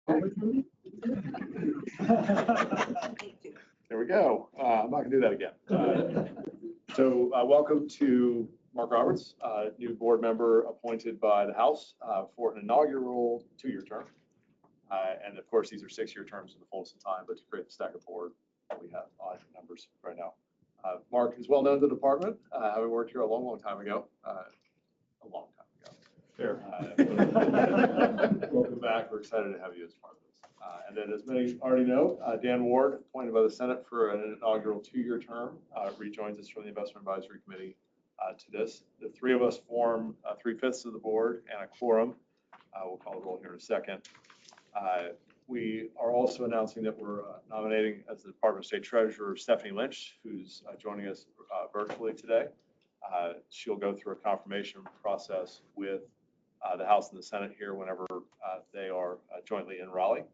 There we go. I'm not gonna do that again. So welcome to Mark Roberts, new board member appointed by the House for an inaugural 2-year term. And of course, these are 6-year terms in the fullest of time, but to create the staggered board, we have odd numbers right now. Mark is well known to the department, having worked here a long, long time ago. A long time ago. Fair. Welcome back. We're excited to have you as part of this. And then, as many already know, Dan Ward, appointed by the Senate for an inaugural 2-year term, rejoins us from the Investment Advisory Committee to this. The three of us form 3/5 of the board and a quorum. We'll call the roll here in a second. We are also announcing that we're nominating as the Department of State Treasurer Stephanie Lynch, who's joining us virtually today. She'll go through a confirmation process with the House and the Senate here whenever they are jointly in Raleigh.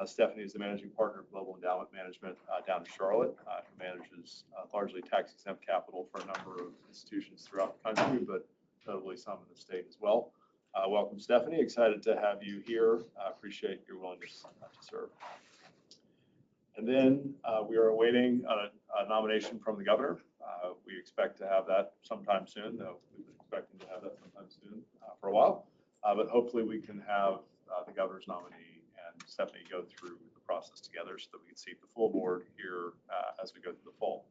Stephanie is the managing partner of Global Endowment Management down in Charlotte, who manages largely tax-exempt capital for a number of institutions throughout the country, but notably some in the state as well. Welcome, Stephanie. Excited to have you here. Appreciate your willingness to serve. And then we are awaiting a nomination from the governor. We expect to have that sometime soon, though we've been expecting to have that sometime soon for a while. But hopefully we can have the governor's nominee and Stephanie go through the process together so that we can seat the full board here as we go through the fall.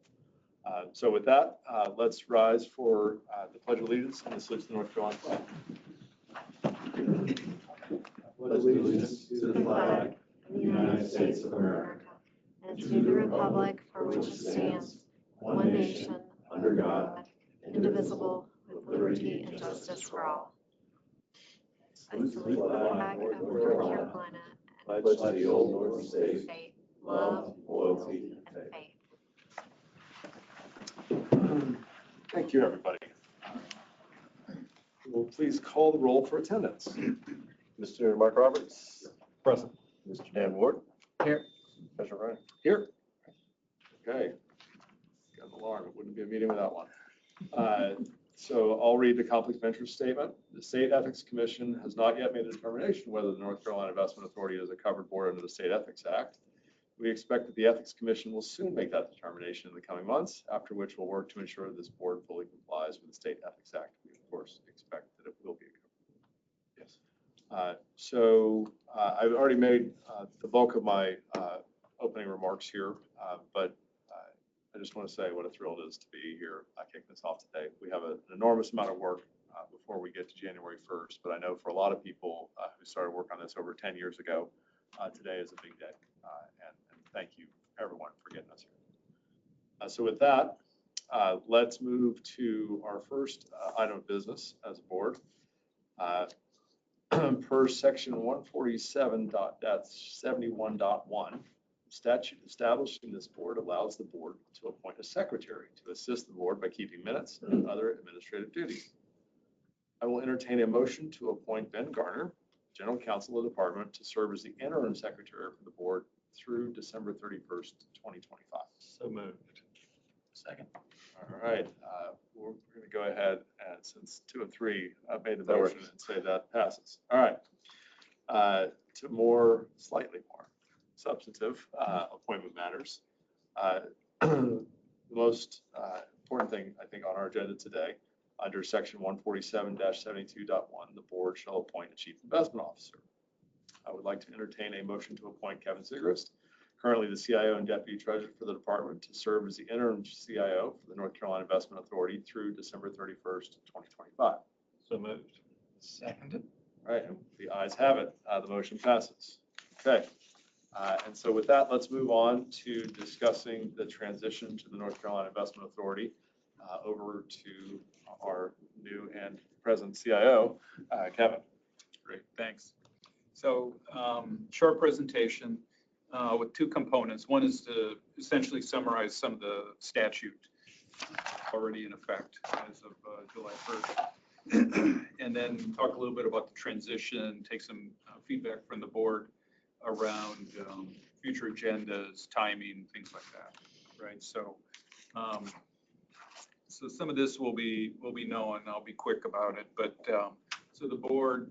So with that, let's rise for the Pledge of Allegiance and the salute to the North Carolina flag. Pledge allegiance to the flag of the United States of America and to the republic for which it stands, one nation, under God, indivisible, with liberty and justice for all. I salute the flag of North Carolina and pledge to the old North State, love, loyalty, and faith. Thank you, everybody. Will please call the roll for attendance. Mr. Mark Roberts. Present. Mr. Dan Ward. Here. Treasurer Ryan. Here. Okay. Got an alarm. It wouldn't be a meeting without one. So I'll read the conflict of interest statement. The State Ethics Commission has not yet made a determination whether the North Carolina Investment Authority is a covered board under the State Ethics Act. We expect that the Ethics Commission will soon make that determination in the coming months, after which we'll work to ensure this board fully complies with the State Ethics Act. We, of course, expect that it will be a covered board. Yes. So I've already made the bulk of my opening remarks here, but I just want to say what a thrill it is to be here kicking this off today. We have an enormous amount of work before we get to January 1st, but I know for a lot of people who started work on this over 10 years ago, today is a big day. And thank you, everyone, for getting us here. So with that, let's move to our first item of business as a board. Per section 147.71.1, statute establishing this board allows the board to appoint a secretary to assist the board by keeping minutes and other administrative duties. I will entertain a motion to appoint Ben Garner, General Counsel of the Department, to serve as the interim secretary for the board through December 31st, 2025. So moved. Second. All right. We're going to go ahead and, since 2 and 3 made the motion, and say that passes. All right. To slightly more substantive appointment matters. The most important thing, I think, on our agenda today, under section 147-72.1, the board shall appoint a chief investment officer. I would like to entertain a motion to appoint Kevin Sigrist, currently the CIO and Deputy Treasurer for the department, to serve as the interim CIO for the North Carolina Investment Authority through December 31st, 2025. So moved. Seconded. All right, the ayes have it. The motion passes. Okay. And so with that, let's move on to discussing the transition to the North Carolina Investment Authority over to our new and present CIO, Kevin. Great, thanks. So short presentation with 2 components. One is to essentially summarize some of the statute already in effect as of July 1st. And then talk a little bit about the transition, take some feedback from the board around future agendas, timing, things like that, right? So so some of this will be known. I'll be quick about it, but so the board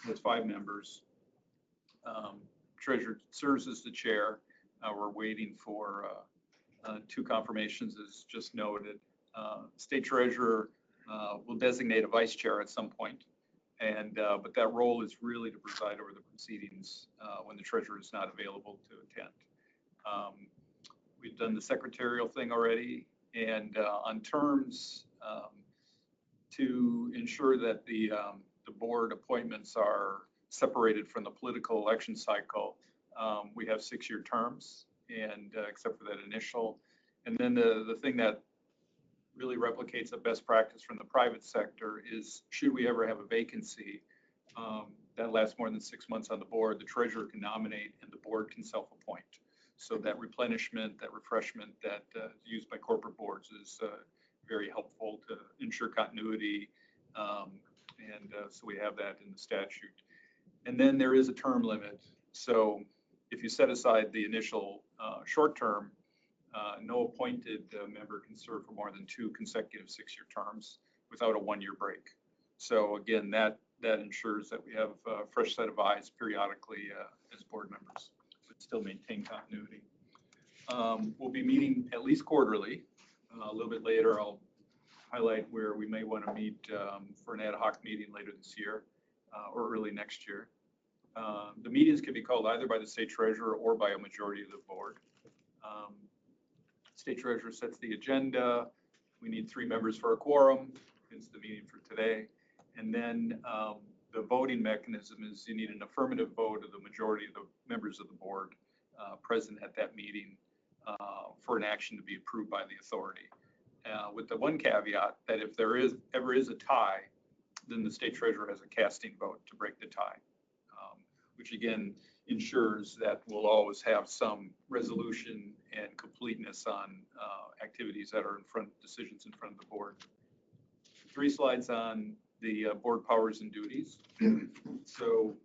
has 5 members. treasurer serves as the chair. We're waiting for 2 confirmations, as just noted. State treasurer will designate a vice chair at some point, but that role is really to preside over the proceedings when the treasurer is not available to attend. We've done the secretarial thing already, and on terms to ensure that the board appointments are separated from the political election cycle, we have 6-year terms, and except for that initial. And then the thing that really replicates a best practice from the private sector is, should we ever have a vacancy that lasts more than 6 months on the board, the treasurer can nominate and the board can self-appoint. So that replenishment, that refreshment that is used by corporate boards is very helpful to ensure continuity. So we have that in the statute. And then there is a term limit. So if you set aside the initial short term, no appointed member can serve for more than 2 consecutive 6-year terms without a 1-year break. So again, that ensures that we have a fresh set of eyes periodically as board members, but still maintain continuity. We'll be meeting at least quarterly. A little bit later, I'll highlight where we may want to meet for an ad hoc meeting later this year or early next year. The meetings can be called either by the state treasurer or by a majority of the board. State treasurer sets the agenda. We need 3 members for a quorum. Hence the meeting for today. And then the voting mechanism is you need an affirmative vote of the majority of the members of the board present at that meeting for an action to be approved by the authority. With the one caveat that if there ever is a tie, then the state treasurer has a casting vote to break the tie, which again ensures that we'll always have some resolution and completeness on activities that are decisions in front of the board. 3 slides on the board powers and duties. So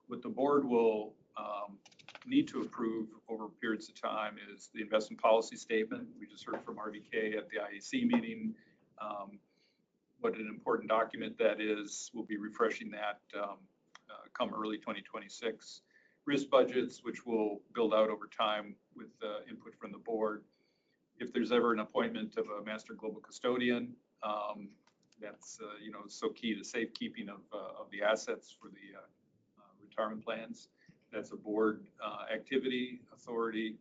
what the board will need to approve over periods of time is the investment policy statement. We just heard from RVK at the IEC meeting what an important document that is. We'll be refreshing that come early 2026. Risk budgets, which will build out over time with input from the board. If there's ever an appointment of a master global custodian, that's so key to safekeeping of the assets for the retirement plans. That's a board activity authority.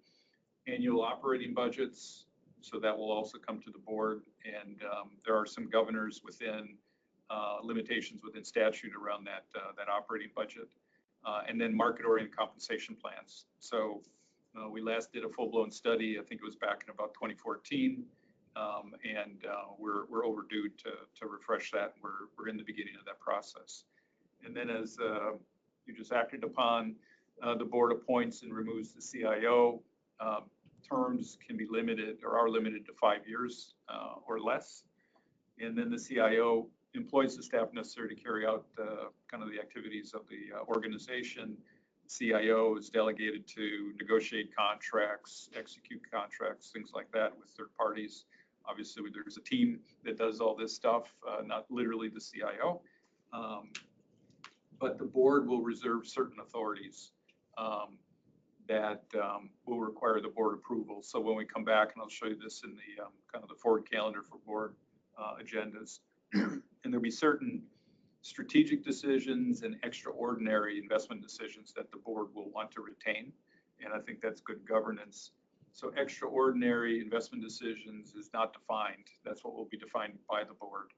Annual operating budgets, so that will also come to the board. And there are some governors within limitations within statute around that operating budget. And then market-oriented compensation plans. So we last did a full-blown study, I think it was back in about 2014, and we're overdue to refresh that. We're in the beginning of that process. And then as you just acted upon, the board appoints and removes the CIO. Terms can be limited or are limited to 5 years or less. And then the CIO employs the staff necessary to carry out kind of the activities of the organization. CIO is delegated to negotiate contracts, execute contracts, things like that with third parties. Obviously, there's a team that does all this stuff, not literally the CIO. But the board will reserve certain authorities that will require the board approval. So when we come back, and I'll show you this in the kind of the forward calendar for board agendas, and there'll be certain strategic decisions and extraordinary investment decisions that the board will want to retain. And I think that's good governance. So extraordinary investment decisions is not defined. That's what will be defined by the board.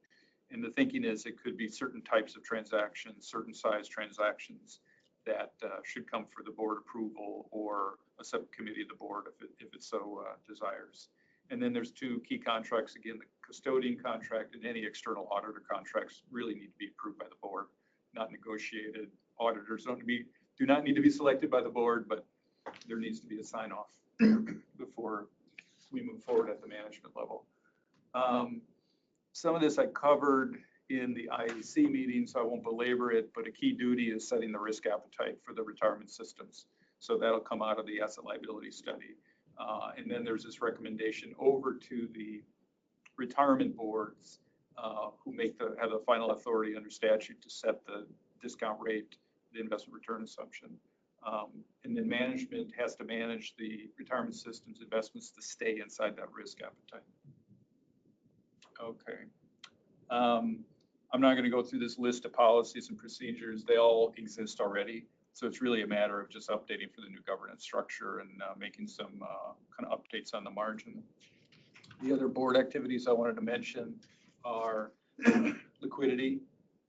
And the thinking is it could be certain types of transactions, certain size transactions that should come for the board approval or a subcommittee of the board if it so desires. And then there's 2 key contracts. Again, the custodian contract and any external auditor contracts really need to be approved by the board, not negotiated. Auditors do not need to be selected by the board, but there needs to be a sign off before we move forward at the management level. Some of this I covered in the IEC meeting, so I won't belabor it, but a key duty is setting the risk appetite for the retirement systems. So that'll come out of the asset liability study. And then there's this recommendation over to the retirement boards who have the final authority under statute to set the discount rate, the investment return assumption. And then management has to manage the retirement systems investments to stay inside that risk appetite. Okay. I'm not going to go through this list of policies and procedures. They all exist already. So it's really a matter of just updating for the new governance structure and making some kind of updates on the margin. The other board activities I wanted to mention are liquidity.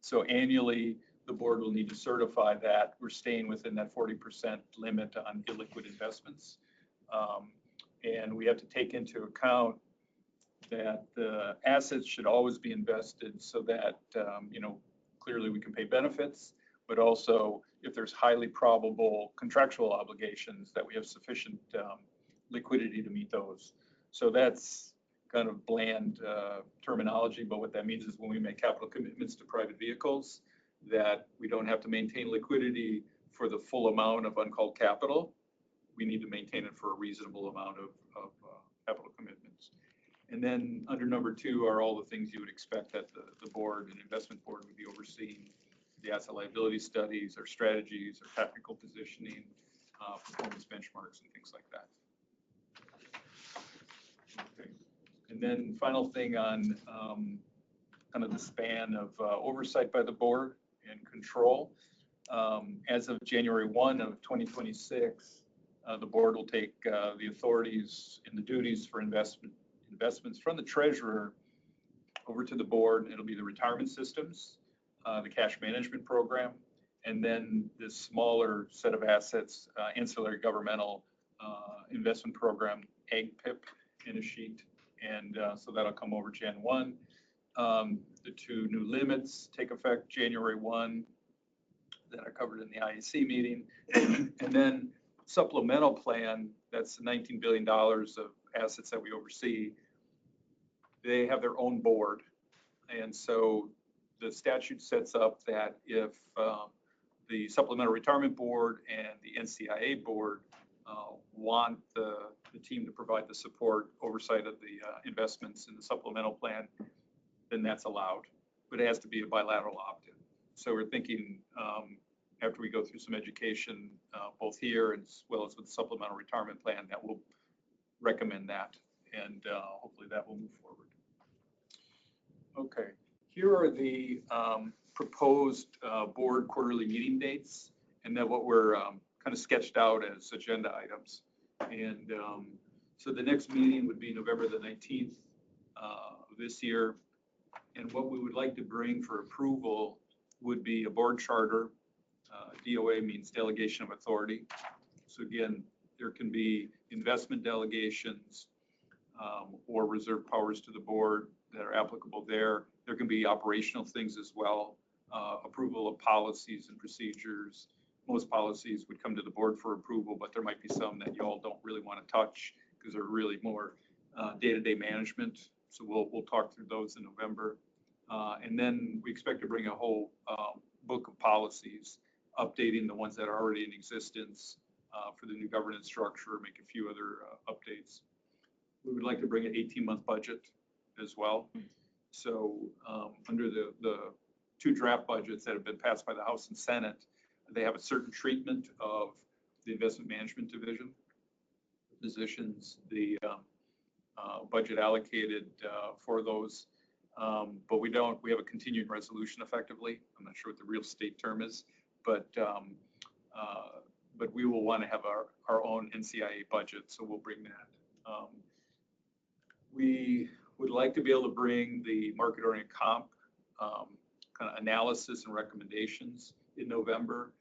So annually, the board will need to certify that we're staying within that 40% limit on illiquid investments. And we have to take into account that the assets should always be invested so that, clearly we can pay benefits, but also if there's highly probable contractual obligations that we have sufficient liquidity to meet those. So that's kind of bland terminology, but what that means is when we make capital commitments to private vehicles, that we don't have to maintain liquidity for the full amount of uncalled capital. We need to maintain it for a reasonable amount of capital commitments. And then under number 2 are all the things you would expect that the board and investment board would be overseeing: the asset liability studies, our strategies, our technical positioning, performance benchmarks, and things like that. Okay. And then final thing on kind of the span of oversight by the board and control. As of January 1 of 2026, the board will take the authorities and the duties for investments from the treasurer over to the board. It'll be the retirement systems, the cash management program, and then this smaller set of assets, ancillary governmental investment program, AGPIP, in a sheet. And so that'll come over Jan 1. The 2 new limits take effect January 1 that I covered in the IEC meeting. And then supplemental plan, that's the $19 billion of assets that we oversee. They have their own board. And so the statute sets up that if the Supplemental Retirement Board and the NCIA board want the team to provide the support oversight of the investments in the supplemental plan, then that's allowed, but it has to be a bilateral opt-in. So we're thinking after we go through some education, both here as well as with the supplemental retirement plan, that we'll recommend that, and hopefully that will move forward. Okay, here are the proposed board quarterly meeting dates, and then what we're kind of sketched out as agenda items. And so the next meeting would be November the 19th of this year. And what we would like to bring for approval would be a board charter. DOA means delegation of authority. So again, there can be investment delegations or reserved powers to the board that are applicable there. There can be operational things as well, approval of policies and procedures. Most policies would come to the board for approval, but there might be some that you all don't really want to touch because they're really more day-to-day management. So we'll talk through those in November. And then we expect to bring a whole book of policies, updating the ones that are already in existence for the new governance structure, make a few other updates. We would like to bring an 18-month budget as well. So under the 2 draft budgets that have been passed by the House and Senate, they have a certain treatment of the investment management division positions, the budget allocated for those. But we have a continuing resolution effectively. I'm not sure what the real state term is, but we will want to have our own NCIA budget, so we'll bring that. We would like to be able to bring the market-oriented comp kind of analysis and recommendations in November.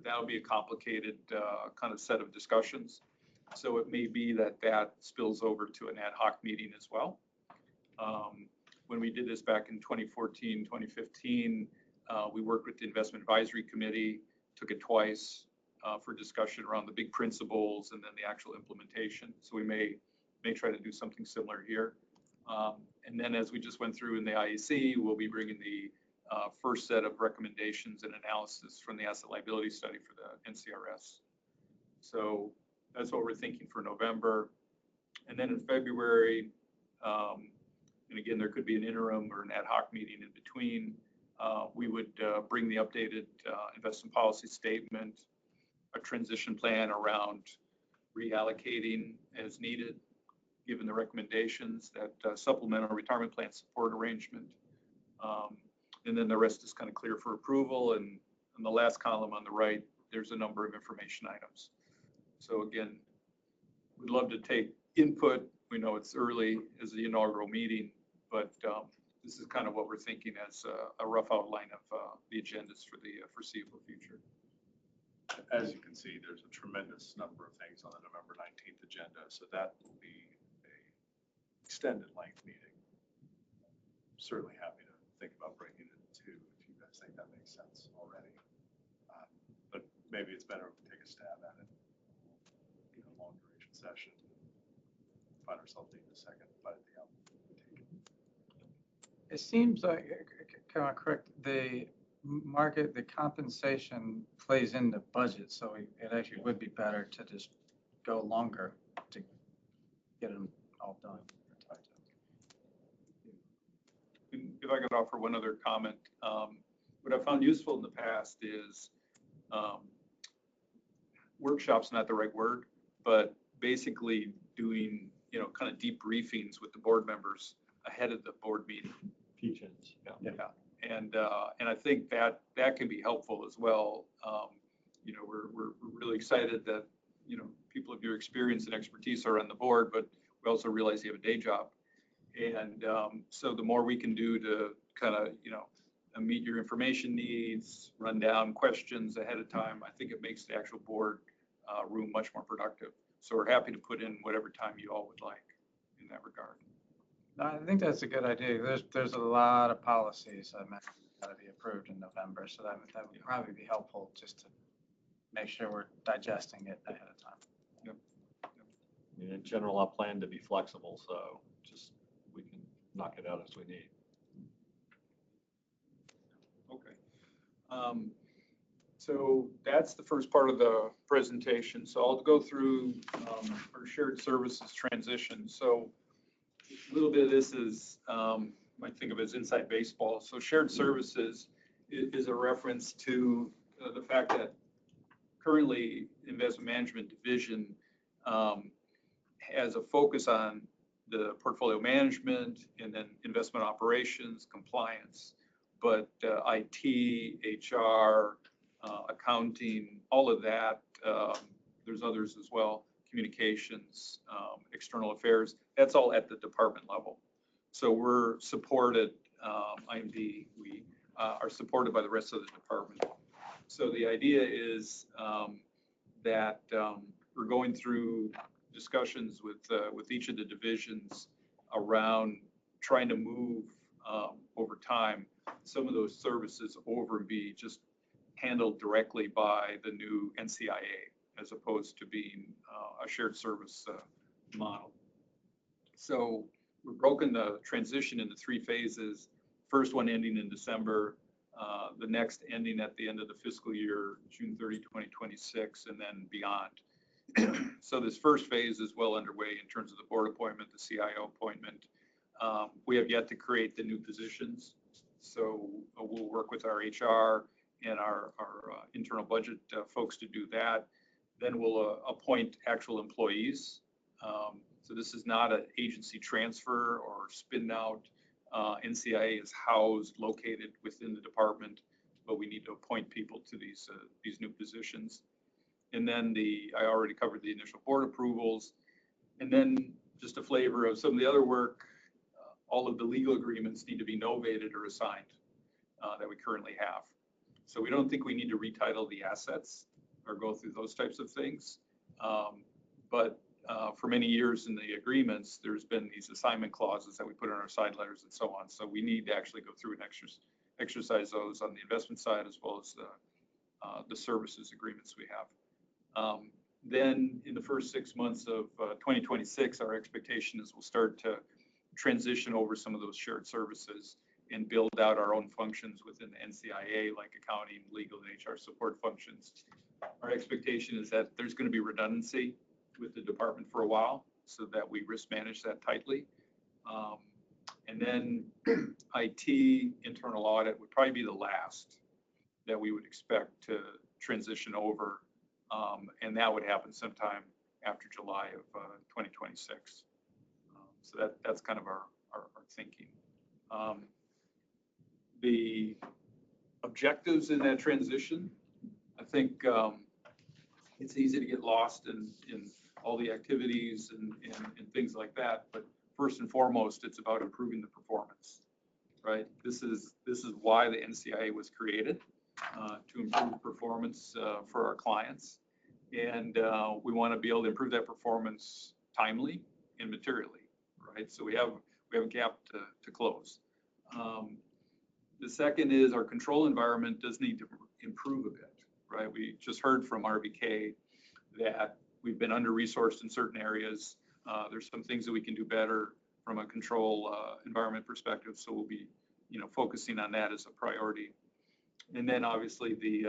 That'll be a complicated kind of set of discussions. So it may be that spills over to an ad hoc meeting as well. When we did this back in 2014, 2015, we worked with the Investment Advisory Committee, took it twice for discussion around the big principles and then the actual implementation. So we may try to do something similar here. And then as we just went through in the IEC, we'll be bringing the first set of recommendations and analysis from the asset liability study for the NCRS. So that's what we're thinking for November. And then in February, and again, there could be an interim or an ad hoc meeting in between, we would bring the updated investment policy statement, a transition plan around reallocating as needed, given the recommendations, that supplemental retirement plan support arrangement. And then the rest is kind of clear for approval. And in the last column on the right, there's a number of information items. So again, we'd love to take input. We know it's early as the inaugural meeting, but this is kind of what we're thinking as a rough outline of the agendas for the foreseeable future. As you can see, there's a tremendous number of things on the November 19th agenda, so that will be a extended length meeting. Certainly happy to think about breaking it in two if you guys think that makes sense already. But maybe it's better if we take a stab at it. Long duration session. Find ourselves needing a second bite at the apple. It seems like, can I correct, the market, the compensation plays into budget, so it actually would be better to just go longer to get them all done. If I could offer one other comment, what I found useful in the past is workshop's not the right word, but basically doing, kind of debriefings with the board members ahead of the board meeting. Teach-ins, yeah. Yeah, and I think that can be helpful as well. We're really excited that, people of your experience and expertise are on the board, but we also realize you have a day job. And so the more we can do to kind of, meet your information needs, run down questions ahead of time, I think it makes the actual board room much more productive. So we're happy to put in whatever time you all would like in that regard. I think that's a good idea. There's a lot of policies that got to be approved in November, so that would probably be helpful just to make sure we're digesting it ahead of time. Yep. In general, I plan to be flexible, so just we can knock it out as we need. Okay. So that's the first part of the presentation. So I'll go through our shared services transition. So a little bit of this is, might think of as inside baseball. So shared services is a reference to the fact that currently investment management division has a focus on the portfolio management and then investment operations, compliance, but IT, HR, accounting, all of that, there's others as well, communications, external affairs, that's all at the department level. So we're supported, IMD, we are supported by the rest of the department. So the idea is that we're going through discussions with each of the divisions around trying to move over time some of those services over and be just handled directly by the new NCIA as opposed to being a shared service model. So we've broken the transition into 3 phases. First one ending in December, the next ending at the end of the fiscal year, June 30, 2026, and then beyond. So this first phase is well underway in terms of the board appointment, the CIO appointment. We have yet to create the new positions. So we'll work with our HR and our internal budget folks to do that. Then we'll appoint actual employees. So this is not an agency transfer or spin out. NCIA is housed, located within the department, but we need to appoint people to these new positions. And then I already covered the initial board approvals. And then just a flavor of some of the other work, all of the legal agreements need to be novated or assigned that we currently have. So we don't think we need to retitle the assets or go through those types of things. But for many years in the agreements, there's been these assignment clauses that we put in our side letters and so on. So we need to actually go through and exercise those on the investment side as well as the services agreements we have. Then in the first 6 months of 2026, our expectation is we'll start to transition over some of those shared services and build out our own functions within the NCIA, like accounting, legal, and HR support functions. Our expectation is that there's going to be redundancy with the department for a while so that we risk manage that tightly. And then IT, internal audit would probably be the last that we would expect to transition over And that would happen sometime after July of 2026. So that's kind of our thinking. The objectives in that transition, I think it's easy to get lost in all the activities and things like that. But first and foremost, it's about improving the performance, right? This is why the NCIA was created, to improve performance for our clients. And we want to be able to improve that performance timely and materially, right? So we have a gap to close. The second is our control environment does need to improve a bit, right? We just heard from RBK that we've been under-resourced in certain areas. There's some things that we can do better from a control environment perspective, so we'll be, focusing on that as a priority. And then obviously the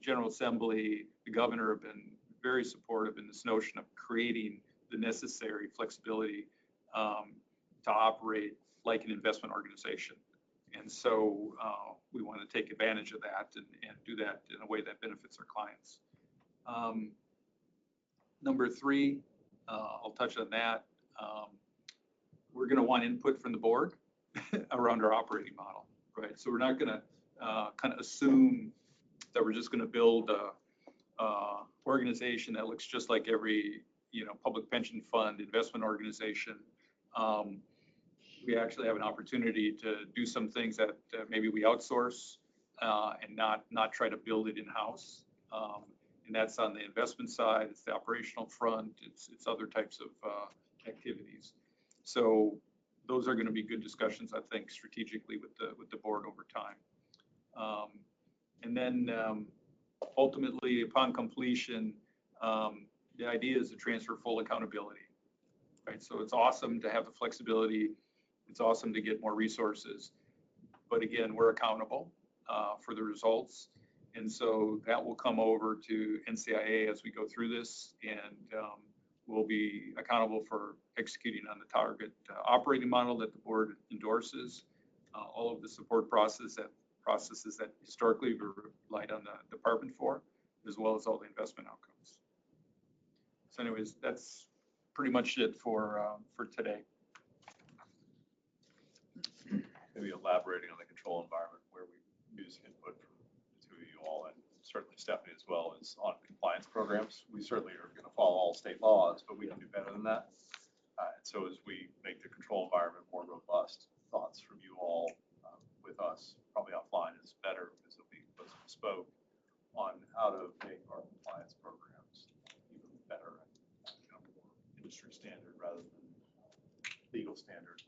General Assembly, the governor have been very supportive in this notion of creating the necessary flexibility to operate like an investment organization. And so we want to take advantage of that and do that in a way that benefits our clients. Number three, I'll touch on that. We're going to want input from the board around our operating model, right? So we're not going to kind of assume that we're just going to build a organization that looks just like every, public pension fund investment organization. We actually have an opportunity to do some things that maybe we outsource and not try to build it in-house. And that's on the investment side, it's the operational front, it's other types of activities. So those are going to be good discussions, I think, strategically with the board over time. And then ultimately, upon completion, the idea is to transfer full accountability, right? So it's awesome to have the flexibility. It's awesome to get more resources. But again, we're accountable for the results. And so that will come over to NCIA as we go through this, and we'll be accountable for executing on the target operating model that the board endorses, all of the support processes that historically we relied on the department for, as well as all the investment outcomes. So anyways, that's pretty much it for today. Maybe elaborating on the control environment where we use input from the two of you all, and certainly Stephanie as well, is on compliance programs. We certainly are going to follow all state laws, but we can do better than that. And so as we make the control environment more robust, thoughts from you all with us, probably offline, is better, because it'll be bespoke on how to make our compliance programs even better and more industry standard rather than legal standard.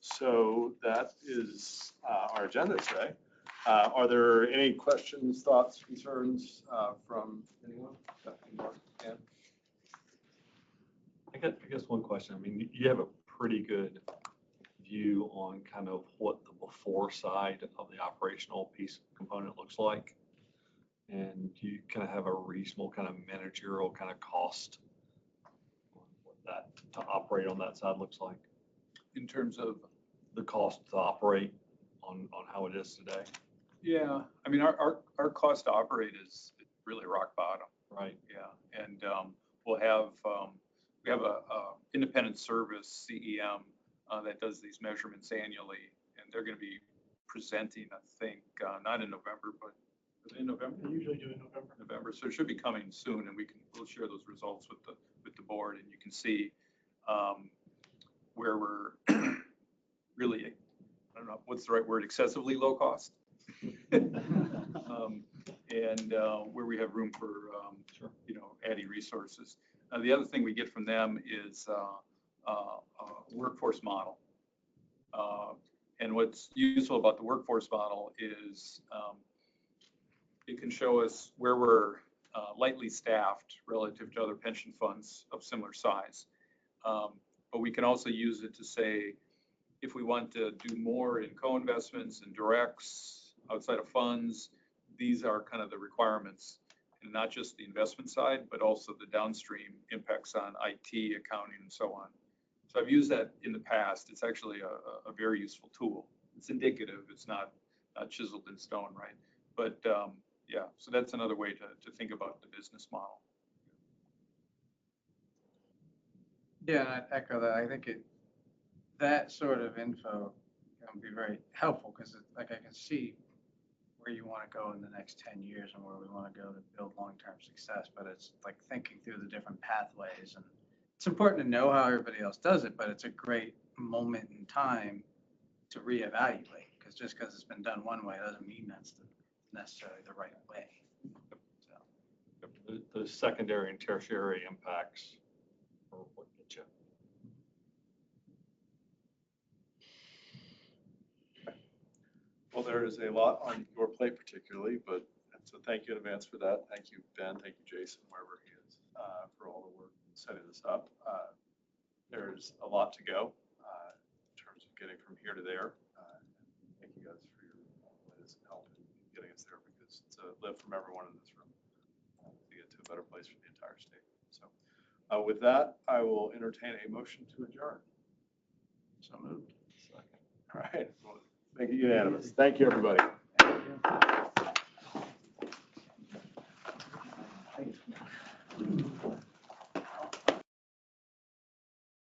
So that is our agenda today. Are there any questions, thoughts, concerns from anyone? Dan? I guess one question. I mean, you have a pretty good view on kind of what the before side of the operational piece component looks like. And you kind of have a reasonable kind of managerial kind of cost on what that to operate on that side looks like. In terms of The cost to operate on how it is today. Yeah, I mean, our cost to operate is really rock bottom. Right. Yeah, and we have a independent service, CEM, that does these measurements annually, and they're going to be presenting, I think, not in November, but in November. They usually do in November. So it should be coming soon, and we'll share those results with the board, and you can see where we're really, I don't know, what's the right word, excessively low cost. And where we have room for, adding resources. The other thing we get from them is a workforce model. And what's useful about the workforce model is it can show us where we're lightly staffed relative to other pension funds of similar size. But we can also use it to say, if we want to do more in co-investments and directs outside of funds, these are kind of the requirements, and not just the investment side, but also the downstream impacts on IT, accounting, and so on. So I've used that in the past. It's actually a very useful tool. It's indicative. It's not chiseled in stone, right? But yeah, so that's another way to think about the business model. Yeah, and I'd echo that. I think that sort of info can be very helpful because like I can see where you want to go in the next 10 years and where we want to go to build long-term success. But it's like thinking through the different pathways, and it's important to know how everybody else does it, but it's a great moment in time to reevaluate, because just because it's been done one way doesn't mean that's necessarily the right way. So, The secondary and tertiary impacts are what get you. Well, there is a lot on your plate particularly, but so thank you in advance for that. Thank you, Ben. Thank you, Jason, wherever he is, for all the work setting this up. There's a lot to go in terms of getting from here to there. Thank you guys for your latest help in getting us there, because it's a lift from everyone in this room to get to a better place for the entire state. So with that, I will entertain a motion to adjourn. So moved. Second. All right. Well, make it unanimous. Thank you, everybody.